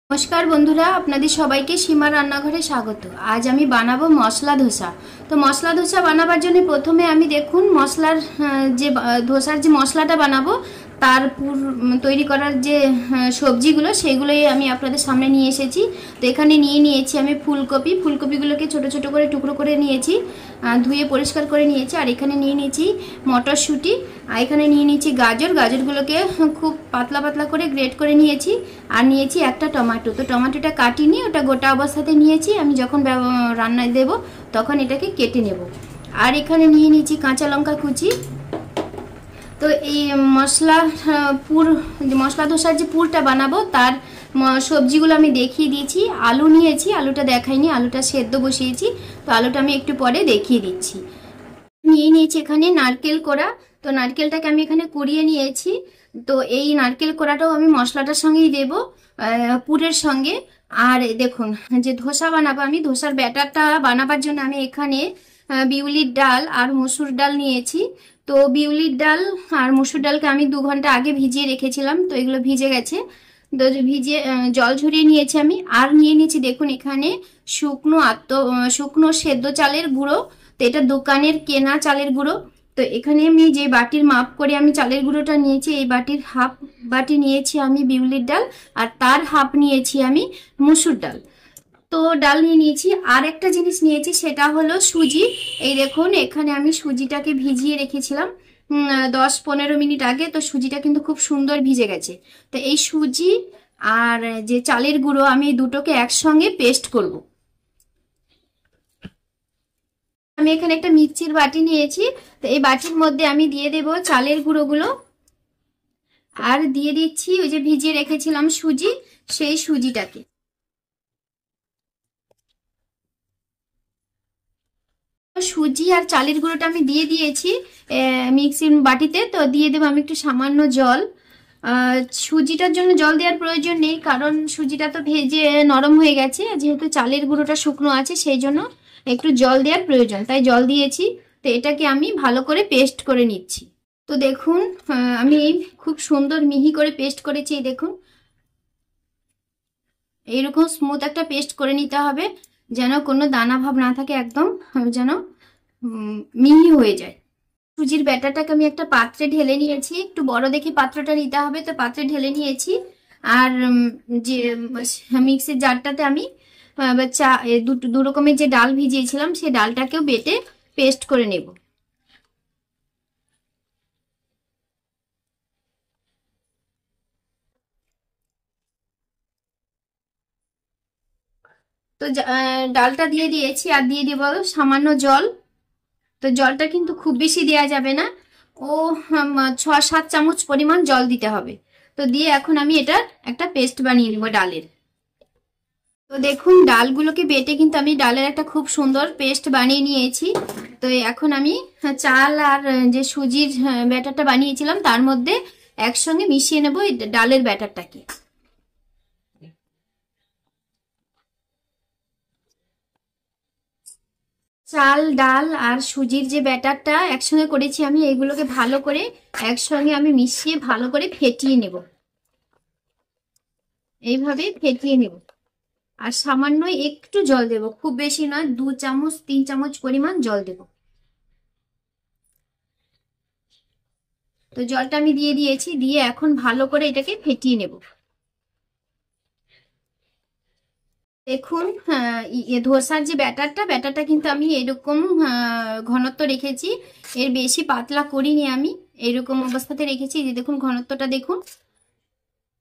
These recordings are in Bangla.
নমস্কার বন্ধুরা, আপনাদের সবাইকে সীমা রান্নাঘরে স্বাগত। আজ আমি বানাবো মশলা ধোসা। তো মশলা ধোসা বানাবার জন্য প্রথমে আমি দেখুন মশলার ধোসার যে মশলাটা বানাবো তার তৈরি করার যে সবজিগুলো সেগুলোই আমি আপনাদের সামনে নিয়ে এসেছি। তো এখানে নিয়েছি আমি ফুলকপিগুলোকে ছোট ছোট করে টুকরো করে নিয়েছি, ধুয়ে পরিষ্কার করে নিয়েছি। আর এখানে নিয়ে নিয়েছি মটরশুঁটি, আর এখানে নিয়ে নিয়েছি গাজরগুলোকে খুব পাতলা পাতলা করে গ্রেট করে নিয়েছি। আর নিয়েছি একটা টমেটো, তো টমেটোটা কাটিনি, ওটা গোটা অবস্থাতে নিয়েছি। আমি যখন রান্নায় দেব তখন এটাকে কেটে নেব। আর এখানে নিয়ে নিয়েছি কাঁচা লঙ্কা কুচি। তো এই মশলা ধোসার যে পুরটা বানাবো তার সবজিগুলো আমি দেখিয়ে দিয়েছি। আলু নিয়েছি, আলুটা দেখাইনি, আলুটা সেদ্ধ বসিয়েছি, তো আলুটা আমি একটু পরে দেখিয়ে দিচ্ছি। নিয়েছি এখানে নারকেল কোড়া, তো নারকেলটাকে আমি এখানে কুড়িয়ে নিয়েছি। তো এই নারকেল কোড়াটাও আমি মশলাটার সঙ্গেই দেব, পুরের সঙ্গে। আর দেখুন, যে ধোসা বানাবো আমি, ধোসার ব্যাটারটা বানাবার জন্য আমি এখানে বিউলির ডাল আর মসুর ডাল নিয়েছি। তো বিউলির ডাল আর মসুর ডালকে আমি 2 ঘন্টা আগে ভিজিয়ে রেখেছিলাম, তো এগুলো ভিজে গেছে। তো ভিজিয়ে জল ঝরিয়ে নিয়েছি আমি। আর নিয়ে নিয়েছি দেখুন এখানে শুকনো সেদ্ধ চালের গুঁড়ো। তো এটা দোকানের কেনা চালের গুঁড়ো। তো এখানে আমি যে বাটির মাপ করে আমি চালের গুঁড়োটা নিয়েছি, এই বাটির হাফ বাটি নিয়েছি আমি বিউলির ডাল, আর তার হাফ নিয়েছি আমি মসুর ডাল। তো ডাল নিয়ে নিয়েছি। আর একটা জিনিস নিয়েছি, সেটা হলো সুজি। এই দেখুন এখানে আমি সুজিটাকে ভিজিয়ে রেখেছিলাম 10-15 মিনিট আগে। তো সুজিটা কিন্তু খুব সুন্দর ভিজে গেছে। তো এই সুজি আর যে চালের গুঁড়ো আমি এই দুটোকে একসঙ্গে পেস্ট করব। আমি এখানে একটা মিক্সির বাটি নিয়েছি। তো এই বাটির মধ্যে আমি দিয়ে দেব চালের গুঁড়োগুলো, আর দিয়ে দিচ্ছি ওই যে ভিজিয়ে রেখেছিলাম সুজি, সেই সুজিটাকে। সুজি আর চালের গুঁড়োটা আমি দিয়ে দিয়েছি মিক্সির বাটিতে। তো দিয়ে দেবো আমি একটু সামান্য জল। সুজিটার জন্য জল দেওয়ার প্রয়োজন নেই, কারণ সুজিটা তো ভেজে নরম হয়ে গেছে। যেহেতু চালের গুঁড়োটা শুকনো আছে, সেই জন্য একটু জল দেওয়ার প্রয়োজন, তাই জল দিয়েছি। তো এটাকে আমি ভালো করে পেস্ট করে নিচ্ছি। তো দেখুন আমি খুব সুন্দর মিহি করে পেস্ট করেছি। দেখুন এইরকম স্মুথ একটা পেস্ট করে নিতে হবে, যেন কোনো দানা ভাব না থাকে, একদম যেন মিহি হয়ে যায়। সুজির ব্যাটারটাকে আমি একটা পাত্রে ঢেলে নিয়েছি, একটু বড় দেখে পাত্রটা নিতে হবে। তো পাত্রে ঢেলে নিয়েছি। আর যে মিক্সির জারটাতে আমি দু রকমের যে ডাল ভিজিয়েছিলাম সেই ডালটাকেও বেটে পেস্ট করে নেব। তো ডালটা দিয়ে দিয়েছি, আর দিয়ে দিব সামান্য জল। তো জলটা কিন্তু খুব বেশি দেওয়া যাবে না, ও 6-7 চামচ পরিমাণ জল দিতে হবে। তো দিয়ে এখন আমি এটা একটা পেস্ট বানিয়ে নেব ডালের। তো দেখুন ডালগুলোকে বেটে কিন্তু আমি ডালের একটা খুব সুন্দর পেস্ট বানিয়ে নিয়েছি। তো এখন আমি চাল আর যে সুজির ব্যাটারটা বানিয়েছিলাম তার মধ্যে একসঙ্গে মিশিয়ে নেব এই ডালের ব্যাটারটাকে। চাল, ডাল আর সুজির যে ব্যাটারটা একসঙ্গে করেছি আমি, এগুলোকে ভালো করে একসঙ্গে আমি মিশিয়ে ভালো করে ফেটিয়ে নেব। এইভাবে ফেটিয়ে নেব। আর সামান্য একটু জল দেব, খুব বেশি নয়, 2-3 চামচ পরিমাণ জল দেব। তো জলটা আমি দিয়ে দিয়েছি, দিয়ে এখন ভালো করে এটাকে ফেটিয়ে নেব। দেখুন ধোসার যে ব্যাটারটা কিন্তু আমি এরকম ঘনত্ব রেখেছি, এর বেশি পাতলা করিনি আমি, এরকম অবস্থাতে রেখেছি। যে দেখুন ঘনত্বটা দেখুন,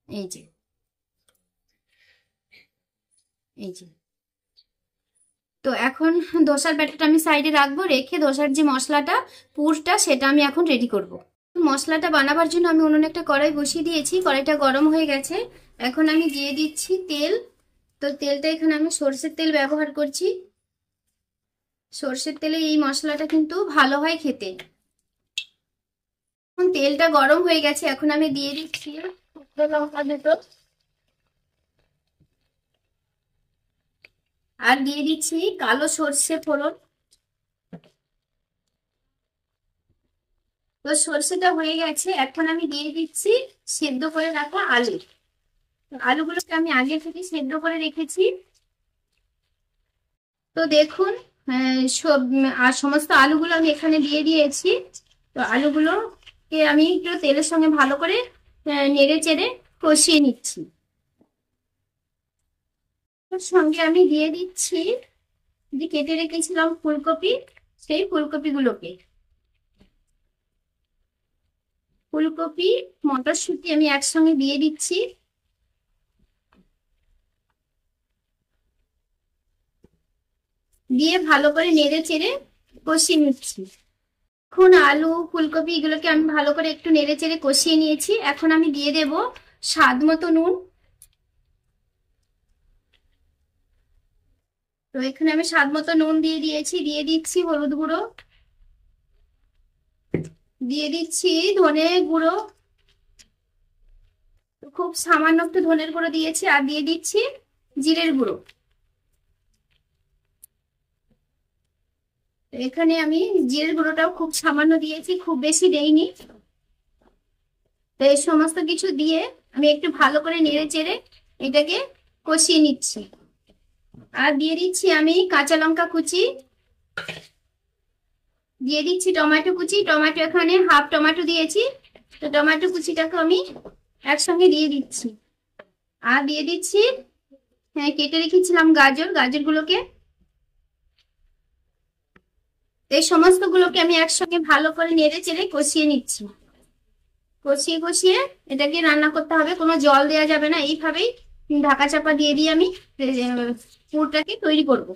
এই যে এই যে। তো এখন ধোসার ব্যাটারটা আমি সাইডে রাখবো, রেখে ধোসার যে পুরটা সেটা আমি এখন রেডি করব। মশলাটা বানাবার জন্য আমি উনুনে একটা কড়াই বসিয়ে দিয়েছি, কড়াইটা গরম হয়ে গেছে। এখন আমি দিয়ে দিচ্ছি তেল। তো তেলটা এখানে আমি সর্ষের তেল ব্যবহার করছি। সর্ষের তেলে এই মশলাটা কিন্তু ভালো হয় খেতে। এখন তেলটা গরম হয়ে গেছে, এখন আমি দিয়ে দিচ্ছি শুকনো লঙ্কা দুটো, আর দিয়ে দিচ্ছি কালো সর্ষে ফোড়ন। তো সর্ষেটা হয়ে গেছে, এখন আমি দিয়ে দিচ্ছি সেদ্ধ করে রাখা আলু। আলুগুলোকে আমি আগে থেকে সেদ্ধ করে রেখেছি। তো দেখুন সব আর সমস্ত আলুগুলো আমি এখানে দিয়ে দিয়েছি। তো আলুগুলোকে আমি একটু তেলের সঙ্গে ভালো করে নেড়ে চেড়ে কষিয়ে নিচ্ছি। তার সঙ্গে আমি দিয়ে দিচ্ছি যে কেটে রেখেছিলাম ফুলকপি, সেই ফুলকপি মটরশুঁটি আমি একসঙ্গে দিয়ে দিচ্ছি। দিয়ে ভালো করে নেড়ে চেড়ে কষিয়ে নিচ্ছি। এখন আলু ফুলকপি এগুলোকে আমি ভালো করে একটু নেড়ে চেড়ে কষিয়ে নিয়েছি। এখন আমি দিয়ে দেব স্বাদ মতো নুন। তো এখানে আমি স্বাদ মতো নুন দিয়ে দিয়েছি। দিয়ে দিচ্ছি হলুদ গুঁড়ো, দিয়ে দিচ্ছি ধনে গুঁড়ো, খুব সামান্য একটু ধনের গুঁড়ো দিয়েছি, আর দিয়ে দিচ্ছি জিরের গুঁড়ো। এখানে আমি জিরের গুঁড়োটাও খুব সামান্য দিয়েছি, খুব বেশি দেইনি। তো এই সমস্ত কিছু দিয়ে আমি একটু ভালো করে নেড়ে চেড়ে এটাকে কষিয়ে নিচ্ছি। আর দিয়ে দিচ্ছি আমি কাঁচা লঙ্কা কুচি, দিয়ে দিচ্ছি টমেটো কুচি। টমেটো এখানে হাফ টমেটো দিয়েছি। তো টমেটো কুচিটাকে আমি একসঙ্গে দিয়ে দিচ্ছি। আর দিয়ে দিচ্ছি কেটে রেখেছিলাম গাজরগুলোকে। এই সমস্ত গুলোকে আমি একসঙ্গে ভালো করে নেড়ে চেড়ে কষিয়ে নিচ্ছি। কষিয়ে কষিয়ে এটাকে রান্না করতে হবে, কোনো জল দেওয়া যাবে না। এইভাবেই ঢাকা চাপা দিয়ে দিয়ে আমি পুরটাকে তৈরি করব।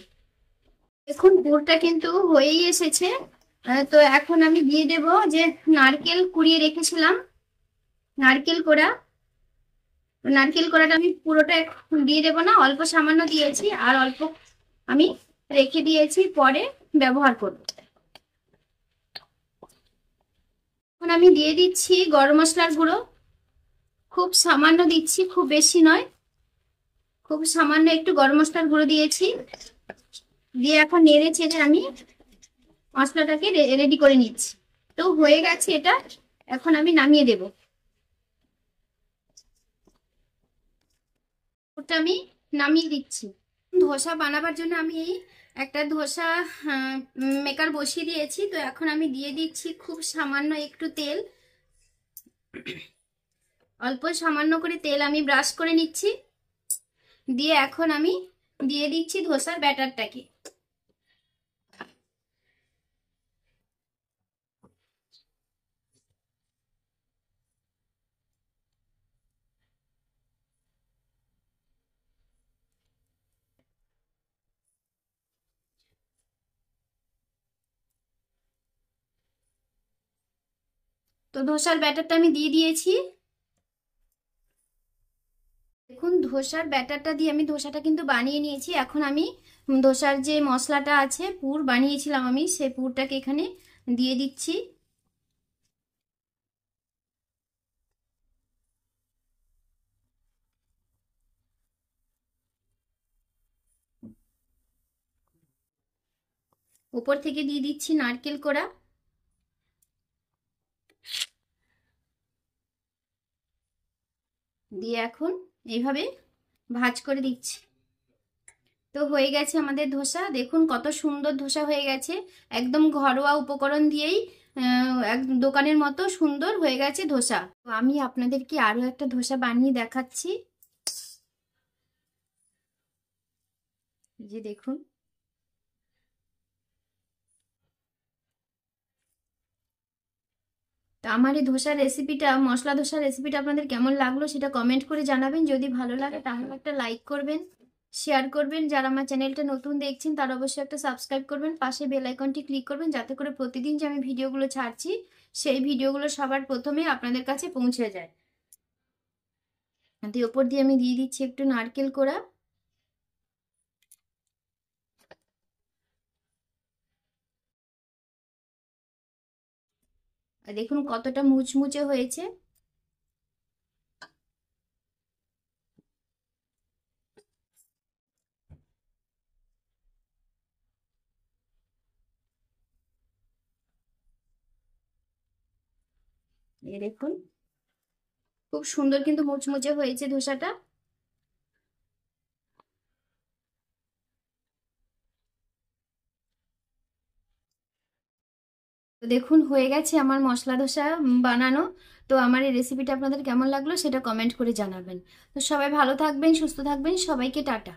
দেখুন পুরটা কিন্তু হয়েই এসেছে। তো এখন আমি দিয়ে দেব যে নারকেল কুড়িয়ে রেখেছিলাম, নারকেল কোড়া। নারকেল কোড়াটা আমি পুরোটা দিয়ে দেবো না, অল্প সামান্য দিয়েছি, আর অল্প আমি রেখে দিয়েছি, পরে ব্যবহার করব। এখন আমি দিয়ে দিচ্ছি গরম মশলার গুঁড়ো, খুব সামান্য দিচ্ছি, খুব বেশি নয়, খুব সামান্য একটু গরম মশলার গুঁড়ো দিয়েছি। দিয়ে এখন নেড়ে চেড়ে আমি মশলাটাকে রেডি করে নিচ্ছি। তো হয়ে গেছে এটা, এখন আমি নামিয়ে দেব। ওটা আমি নামিয়ে দিচ্ছি। ধোসা বানাবার জন্য আমি একটা ধোসা মেকার বসিয়ে দিয়েছি। তো এখন আমি দিয়ে দিচ্ছি খুব সামান্য একটু তেল, অল্প সামান্য করে তেল আমি ব্রাশ করে নিচ্ছি। দিয়ে এখন আমি দিয়ে দিচ্ছি ধোসার ব্যাটারটাকে। তো ধোসার ব্যাটারটা আমি দিয়ে দিয়েছি। দেখুন ধোসার ব্যাটারটা দিয়ে আমি ধোসাটা কিন্তু বানিয়ে নিয়েছি। এখন আমি ধোসার যে মশলাটা আছে, পুর বানিয়েছিলাম আমি, সেই পুরটাকে এখানে দিয়ে দিচ্ছি। উপর থেকে দিয়ে দিচ্ছি নারকেল কোড়া। দিয়ে এখন এইভাবে ভাঁজ করে দিচ্ছি। তো হয়ে গেছে আমাদের ধোসা। দেখুন কত সুন্দর ধোসা হয়ে গেছে, একদম ঘরোয়া উপকরণ দিয়েই দোকানের মতো সুন্দর হয়ে গেছে ধোসা। তো আমি আপনাদেরকে আরো একটা ধোসা বানিয়ে দেখাচ্ছি। যে দেখুন, তো আমার এই ধোসার রেসিপিটা, মশলা ধোসার রেসিপিটা আপনাদের কেমন লাগলো সেটা কমেন্ট করে জানাবেন। যদি ভালো লাগে তাহলে একটা লাইক করবেন, শেয়ার করবেন। যারা আমার চ্যানেলটা নতুন দেখছেন তারা অবশ্যই একটা সাবস্ক্রাইব করবেন, পাশে বেল আইকনটি ক্লিক করবেন, যাতে করে প্রতিদিন যে আমি ভিডিওগুলো ছাড়ছি সেই ভিডিওগুলো সবার প্রথমে আপনাদের কাছে পৌঁছে যায়। দিয়ে ওপর দিয়ে আমি দিয়ে দিচ্ছি একটু নারকেল কোড়া। আর দেখুন কতটা মুচমুচে হয়েছে। এই দেখুন খুব সুন্দর কিন্তু মুচমুচে হয়েছে ধোসাটা। তো দেখুন হয়ে গেছে আমার মশলা ধোসা বানানো। তো আমার এই রেসিপিটা আপনাদের কেমন লাগলো সেটা কমেন্ট করে জানাবেন। তো সবাই ভালো থাকবেন, সুস্থ থাকবেন, সবাইকে টাটা।